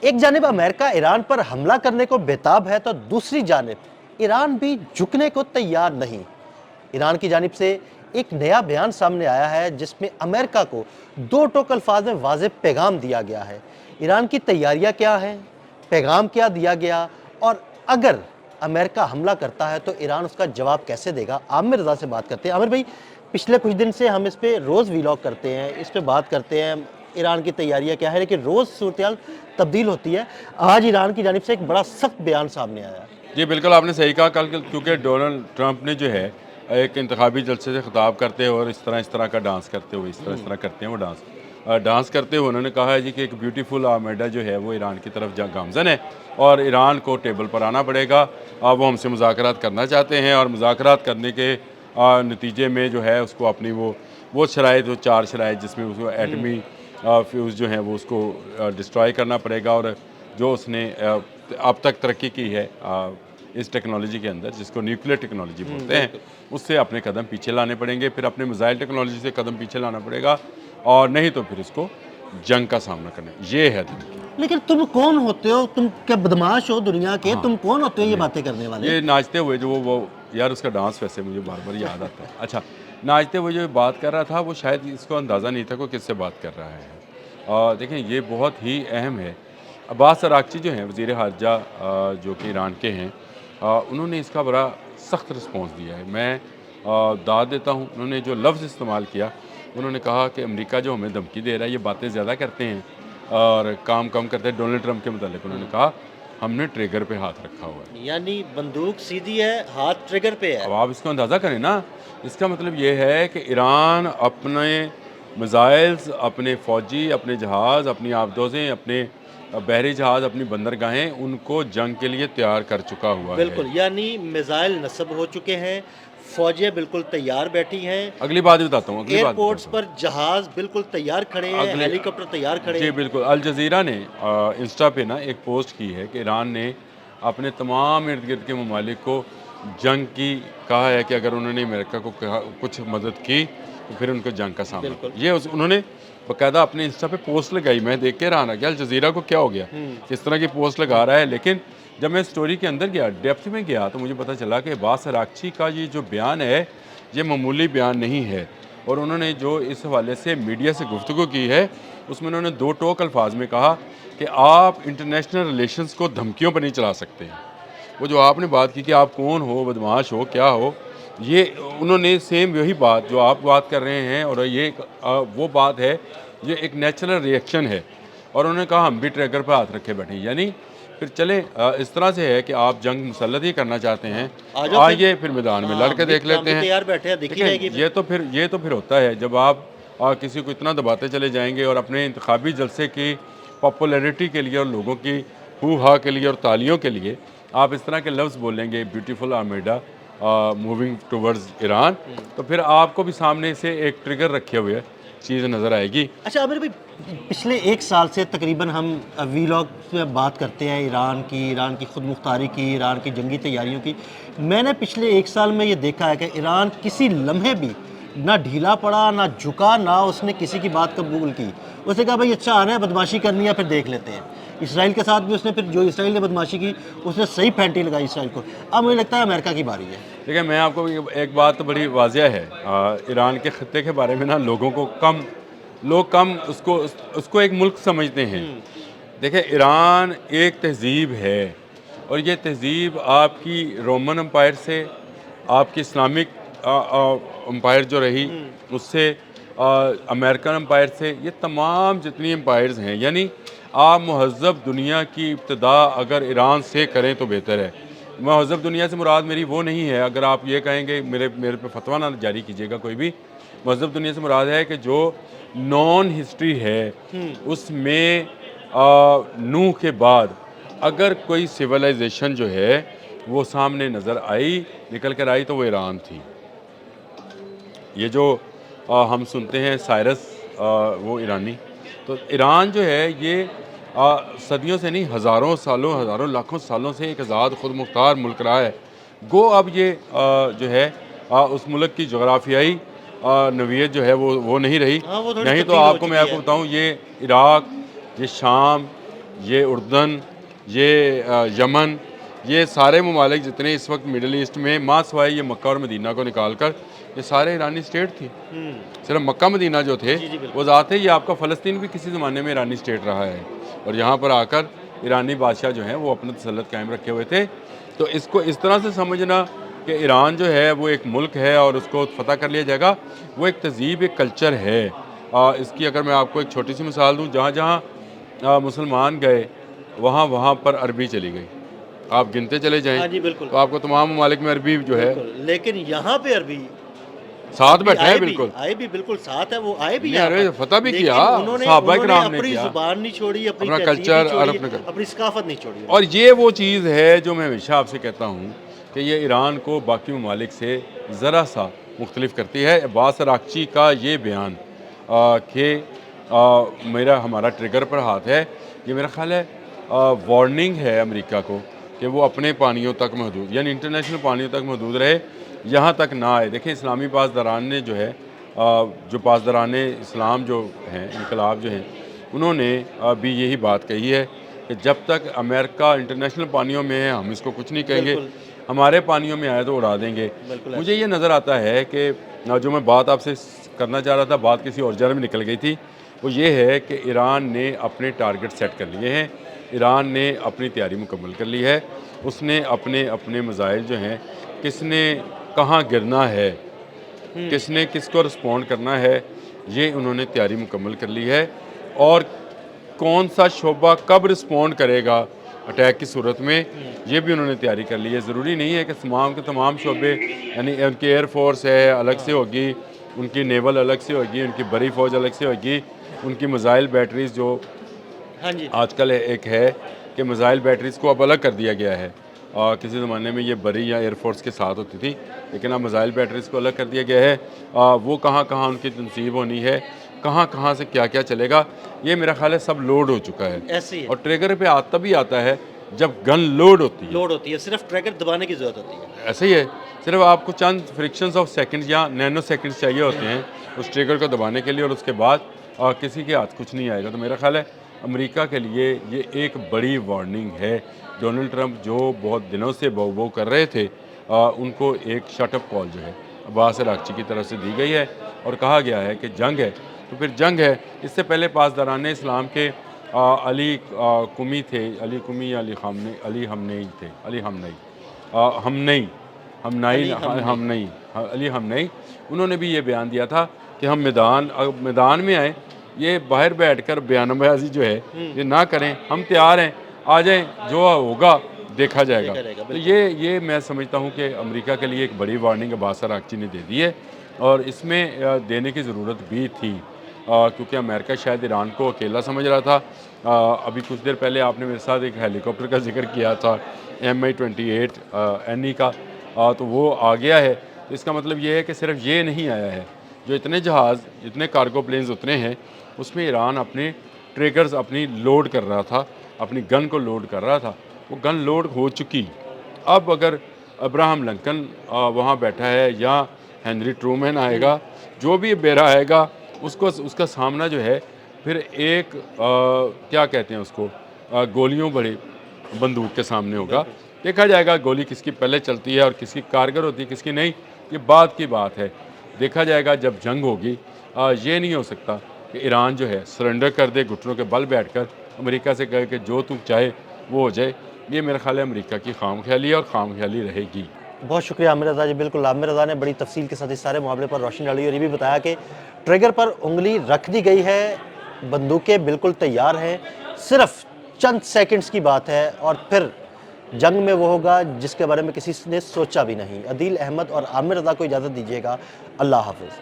ایک جانب امریکہ ایران پر حملہ کرنے کو بیتاب ہے تو دوسری جانب ایران بھی جھکنے کو تیار نہیں۔ ایران کی جانب سے ایک نیا بیان سامنے آیا ہے جس میں امریکہ کو دو ٹوک الفاظ میں واضح پیغام دیا گیا ہے۔ ایران کی تیاریاں کیا ہیں، پیغام کیا دیا گیا، اور اگر امریکہ حملہ کرتا ہے تو ایران اس کا جواب کیسے دے گا؟ عامر رضا سے بات کرتے ہیں۔ عامر بھائی، پچھلے کچھ دن سے ہم اس پہ روز ویلاگ کرتے ہیں، اس پہ بات کرتے ہیں ایران کی تیاریاں کیا ہے، لیکن روز صورتحال تبدیل ہوتی ہے۔ آج ایران کی جانب سے ایک بڑا سخت بیان سامنے آیا ہے۔ جی بالکل، آپ نے صحیح کہا۔ کل کیونکہ ڈونلڈ ٹرمپ نے جو ہے ایک انتخابی جلسے سے خطاب کرتے ہوئے اور اس طرح کا ڈانس کرتے ہوئے اس طرح کرتے ہیں وہ ڈانس کرتے ہوئے انہوں نے کہا ہے جی کہ ایک بیوٹیفل آرمیڈا جو ہے وہ ایران کی طرف گامزن ہے اور ایران کو ٹیبل پر آنا پڑے گا۔ وہ ہم سے مذاکرات کرنا چاہتے ہیں اور مذاکرات کرنے کے نتیجے میں جو ہے اس کو اپنی وہ شرائط، وہ 4 شرائط جس میں اس کو ایٹمی فیوز جو ہیں وہ اس کو ڈسٹرائے کرنا پڑے گا، اور جو اس نے اب تک ترقی کی ہے اس ٹیکنالوجی کے اندر جس کو نیوکلیر ٹیکنالوجی بولتے ہیں، اس سے اپنے قدم پیچھے لانے پڑیں گے، پھر اپنے میزائل ٹیکنالوجی سے قدم پیچھے لانا پڑے گا، اور نہیں تو پھر اس کو جنگ کا سامنا کرنا۔ یہ ہے دھمکی۔ لیکن تم کون ہوتے ہو؟ تم کیا بدماش ہو دنیا کے؟ تم کون ہوتے ہو یہ باتیں کرنے والے؟ یہ ناچتے ہوئے جو وہ یار اس کا ڈانس ویسے مجھے بار بار یاد آتا ہے۔ اچھا، ناچتے ہوئے جو بات کر رہا تھا وہ شاید اس کو اندازہ نہیں تھا کہ کس سے بات کر رہا ہے۔ دیکھیں یہ بہت ہی اہم ہے۔ عباس اراغچی جو ہیں وزیر خارجہ جو کہ ایران کے ہیں، انہوں نے اس کا بڑا سخت رسپانس دیا ہے۔ میں داد دیتا ہوں۔ انہوں نے جو لفظ استعمال کیا، انہوں نے کہا کہ امریکہ جو ہمیں دھمکی دے رہا ہے، یہ باتیں زیادہ کرتے ہیں اور کام کم کرتے ہیں۔ ڈونلڈ ٹرمپ کے متعلق انہوں نے کہا ہم نے ٹریگر پہ ہاتھ رکھا ہوا ہے۔ یعنی بندوق سیدھی ہے، ہاتھ ٹریگر پہ ہے۔ اب آپ اس کو اندازہ کریں نا، اس کا مطلب یہ ہے کہ ایران اپنے میزائلز، اپنے فوجی، اپنے جہاز، اپنی آبدوزیں، اپنے بحری جہاز، اپنی بندرگاہیں، ان کو جنگ کے لیے تیار کر چکا ہوا ہے۔ بالکل، یعنی میزائل نصب ہو چکے ہیں، فوجیں بالکل تیار بیٹھی ہیں، اگلی بات بتاتا ہوں، ایئرپورٹس پر جہاز بالکل تیار کھڑے ہیں، ہیلی کاپٹر تیار کھڑے جی ہیں۔ بالکل۔ الجزیرہ نے انسٹا پہ نا ایک پوسٹ کی ہے کہ ایران نے اپنے تمام ارد گرد کے ممالک کو جنگ کی کہا ہے کہ اگر انہوں نے امریکہ کو کچھ مدد کی تو پھر ان کو جنگ کا سامنا کرنا۔ یہ انہوں نے باقاعدہ اپنے انسٹا پہ پوسٹ لگائی۔ میں دیکھ کے رہا کہ الجزیرہ کو کیا ہو گیا، کس طرح کی پوسٹ لگا رہا ہے۔ لیکن جب میں اسٹوری کے اندر گیا، ڈیپتھ میں گیا، تو مجھے پتہ چلا کہ عباس اراغچی کا یہ جو بیان ہے یہ معمولی بیان نہیں ہے، اور انہوں نے جو اس حوالے سے میڈیا سے گفتگو کی ہے اس میں انہوں نے 2 ٹوک الفاظ میں کہا کہ آپ انٹرنیشنل ریلیشنز کو دھمکیوں پر نہیں چلا سکتے ہیں۔ وہ جو آپ نے بات کی کہ آپ کون ہو، بدماش ہو، کیا ہو، یہ انہوں نے سیم وہی بات جو آپ بات کر رہے ہیں، اور یہ وہ بات ہے، یہ ایک نیچرل ری ایکشن ہے، اور انہوں نے کہا ہم بھی ٹریگر پر ہاتھ رکھے بیٹھے ہیں۔ یعنی پھر چلیں اس طرح سے ہے کہ آپ جنگ مسلط ہی کرنا چاہتے ہیں، آئیے پھر میدان میں لڑ کے دیکھ لیتے ہیں۔ یہ تو پھر ہوتا ہے جب آپ کسی کو اتنا دباتے چلے جائیں گے اور اپنے انتخابی جلسے کی پاپولیرٹی کے لیے اور لوگوں کی ہو ہا کے لیے اور تالیوں کے لیے آپ اس طرح کے لفظ بولیں گے، بیوٹیفل آرمیڈا موونگ ٹورڈز ایران، تو پھر آپ کو بھی سامنے سے ایک ٹریگر رکھے ہوئے چیز نظر آئے گی۔ اچھا عامر بھائی، پچھلے 1 سال سے تقریباً ہم ویلاگ میں بات کرتے ہیں ایران کی خود مختاری کی، ایران کی جنگی تیاریوں کی۔ میں نے پچھلے 1 سال میں یہ دیکھا ہے کہ ایران کسی لمحے بھی نہ ڈھیلا پڑا، نہ جھکا، نہ اس نے کسی کی بات قبول کی۔ اس نے کہا بھائی اچھا آنا ہے، بدماشی کرنی ہے، پھر دیکھ لیتے ہیں۔ اسرائیل کے ساتھ بھی اس نے پھر جو اسرائیل نے بدماشی کی اس نے صحیح پھینٹی لگائی اسرائیل کو۔ اب مجھے لگتا ہے امریکہ کی باری ہے۔ دیکھیں میں آپ کو ایک بات تو بڑی واضح ہے، ایران کے خطے کے بارے میں نا لوگ کم اس کو ایک ملک سمجھتے ہیں۔ دیکھیں ایران ایک تہذیب ہے، اور یہ تہذیب آپ کی رومن امپائر سے، آپ کی اسلامک امپائر جو رہی اس سے، امریکن امپائر سے، یہ تمام جتنی امپائرز ہیں، یعنی آپ مہذب دنیا کی ابتدا اگر ایران سے کریں تو بہتر ہے۔ مہذب دنیا سے مراد میری وہ نہیں ہے، اگر آپ یہ کہیں گے میرے پہ فتویٰ نہ جاری کیجیے گا کوئی بھی، مہذب دنیا سے مراد ہے کہ جو نون ہسٹری ہے اس میں نوح کے بعد اگر کوئی سیولائزیشن جو ہے وہ سامنے نکل کر آئی تو وہ ایران تھی۔ یہ جو ہم سنتے ہیں سائرس وہ ایرانی، تو ایران جو ہے یہ صدیوں سے نہیں، ہزاروں لاکھوں سالوں سے ایک آزاد خود مختار ملک رہا ہے۔ گو اب یہ جو ہے اس ملک کی جغرافیائی نوعیت جو ہے وہ نہیں رہی، نہیں تو میں آپ کو بتاؤں یہ عراق، یہ شام، یہ اردن، یہ یمن، یہ سارے ممالک جتنے اس وقت مڈل ایسٹ میں ماں سوائے یہ مکہ اور مدینہ کو نکال کر یہ سارے ایرانی اسٹیٹ تھی. صرف مکہ مدینہ جو تھے وہ ذات ہے. یہ آپ کا فلسطین بھی کسی زمانے میں ایرانی اسٹیٹ رہا ہے اور یہاں پر آ کر ایرانی بادشاہ جو ہیں وہ اپنا تسلط قائم رکھے ہوئے تھے. تو اس کو اس طرح سے سمجھنا کہ ایران جو ہے وہ ایک ملک ہے اور اس کو فتح کر لیا جائے گا، وہ ایک تہذیب، ایک کلچر ہے. اس کی اگر میں آپ کو ایک چھوٹی سی مثال دوں، جہاں جہاں مسلمان گئے وہاں پر عربی چلی گئی. آپ گنتے چلے جائیں تو آپ کو تمام ممالک میں عربی جو ہے، لیکن یہاں پہ عربی ساتھ بیٹھے ہیں. بالکل آئے بھی بالکل ساتھ ہے، وہ آئے بھی نہیں، عربی فتح بھی کیا، انہوں صحابہ نے کرام نے اپنی کیا، زبان نہیں چھوڑی، اپنی اپنا تہذیب کلچر نہیں اور چھوڑی، اپنی ثقافت نہیں چھوڑی. اور یہ وہ چیز ہے جو میں ہمیشہ آپ سے کہتا ہوں کہ یہ ایران کو باقی ممالک سے ذرا سا مختلف کرتی ہے. عباس اراغچی کا یہ بیان کہ ہمارا ٹریگر پر ہاتھ ہے، یہ میرا خیال ہے وارننگ ہے امریکہ کو کہ وہ اپنے پانیوں تک محدود، یعنی انٹرنیشنل پانیوں تک محدود رہے، یہاں تک نہ آئے. دیکھیں اسلامی پاسداران نے جو ہے جو پاسداران اسلام جو ہیں، انقلاب جو ہیں، انہوں نے بھی یہی بات کہی ہے کہ جب تک امریکہ انٹرنیشنل پانیوں میں ہے ہم اس کو کچھ نہیں کہیں گے، ہمارے پانیوں میں آئے تو اڑا دیں گے. مجھے یہ نظر آتا ہے کہ جو میں بات آپ سے کرنا چاہ رہا تھا، بات کسی اور جگہ میں نکل گئی تھی، وہ یہ ہے کہ ایران نے اپنے ٹارگٹ سیٹ کر لیے ہیں، ایران نے اپنی تیاری مکمل کر لی ہے. اس نے اپنے میزائل جو ہیں، کس نے کہاں گرنا ہے، کس نے کس کو رسپونڈ کرنا ہے، یہ انہوں نے تیاری مکمل کر لی ہے. اور کون سا شعبہ کب رسپونڈ کرے گا اٹیک کی صورت میں، یہ بھی انہوں نے تیاری کر لی ہے. ضروری نہیں ہے کہ تمام کے تمام شعبے، یعنی ان کی ایئر فورس ہے الگ سے ہوگی، ان کی نیول الگ سے ہوگی، ان کی بری فوج الگ سے ہوگی، ان کی میزائل بیٹریز جو آج کل ایک ہے کہ میزائل بیٹریز کو اب الگ کر دیا گیا ہے. کسی زمانے میں یہ بری یا ایئر فورس کے ساتھ ہوتی تھی، لیکن اب میزائل بیٹریز کو الگ کر دیا گیا ہے. وہ کہاں کہاں ان کی تنصیب ہونی ہے، کہاں کہاں سے کیا کیا چلے گا، یہ میرا خیال ہے سب لوڈ ہو چکا ہے. اور ٹریگر پہ تبھی آتا ہے جب گن لوڈ ہوتی ہے، صرف ٹریگر دبانے کی ضرورت ہوتی ہے. ایسے ہی ہے، صرف آپ کو چند فریکشنز آف سیکنڈ یا نینو سیکنڈز چاہیے ہوتے ہیں اس ٹریگر کو دبانے کے لیے، اور اس کے بعد کسی کے ہاتھ کچھ نہیں آئے گا. تو میرا خیال ہے امریکہ کے لیے یہ ایک بڑی وارننگ ہے. ڈونلڈ ٹرمپ جو بہت دنوں سے بو کر رہے تھے، ان کو ایک شٹ اپ کال جو ہے عباس اراغچی کی طرف سے دی گئی ہے اور کہا گیا ہے کہ جنگ ہے تو پھر جنگ ہے. اس سے پہلے پاسداران اسلام کے علی قمی تھے، علی قمی یا علی ہمنئی، انہوں نے بھی یہ بیان دیا تھا کہ ہم میدان میں آئیں، یہ باہر بیٹھ کر بیان بازی جو ہے یہ نہ کریں، ہم تیار ہیں، آ جائیں، جو ہوگا دیکھا جائے گا. تو یہ میں سمجھتا ہوں کہ امریکہ کے لیے ایک بڑی وارننگ عباس اراغچی نے دے دی ہے، اور اس میں دینے کی ضرورت بھی تھی کیونکہ امریکہ شاید ایران کو اکیلا سمجھ رہا تھا. ابھی کچھ دیر پہلے آپ نے میرے ساتھ ایک ہیلی کاپٹر کا ذکر کیا تھا MI-28 کا، تو وہ آ گیا ہے. تو اس کا مطلب یہ ہے کہ صرف یہ نہیں آیا ہے، جو اتنے جہاز، جتنے کارگو پلینز اتنے ہیں، اس میں ایران اپنے ٹریگرز اپنی لوڈ کر رہا تھا، اپنی گن کو لوڈ کر رہا تھا. وہ گن لوڈ ہو چکی. اب اگر ابراہم لنکن وہاں بیٹھا ہے یا ہنری ٹرومین آئے گا، جو بھی بیرا آئے گا، اس کا سامنا جو ہے پھر ایک کیا کہتے ہیں اس کو، گولیوں بڑی بندوق کے سامنے ہوگا. دیکھا جائے گا گولی کس کی پہلے چلتی ہے اور کس کی کارگر ہوتی ہے، کس کی نہیں، یہ بعد کی بات ہے. دیکھا جائے گا جب جنگ ہوگی. یہ نہیں ہو سکتا کہ ایران جو ہے سرنڈر کر دے، گھٹنوں کے بل بیٹھ کر امریکہ سے کہے کہ جو تم چاہے وہ ہو جائے. یہ میرا خیال ہے امریکہ کی خام خیالی ہے اور خام خیالی رہے گی. بہت شکریہ عامر رضا جی. بالکل عامر رضا نے بڑی تفصیل کے ساتھ اس سارے معاملے پر روشنی ڈالی اور یہ بھی بتایا کہ ٹریگر پر انگلی رکھ دی گئی ہے، بندوقیں بالکل تیار ہیں، صرف چند سیکنڈز کی بات ہے اور پھر جنگ میں وہ ہوگا جس کے بارے میں کسی نے سوچا بھی نہیں. عدیل احمد اور عامر رضا کو اجازت دیجیے گا. اللہ حافظ.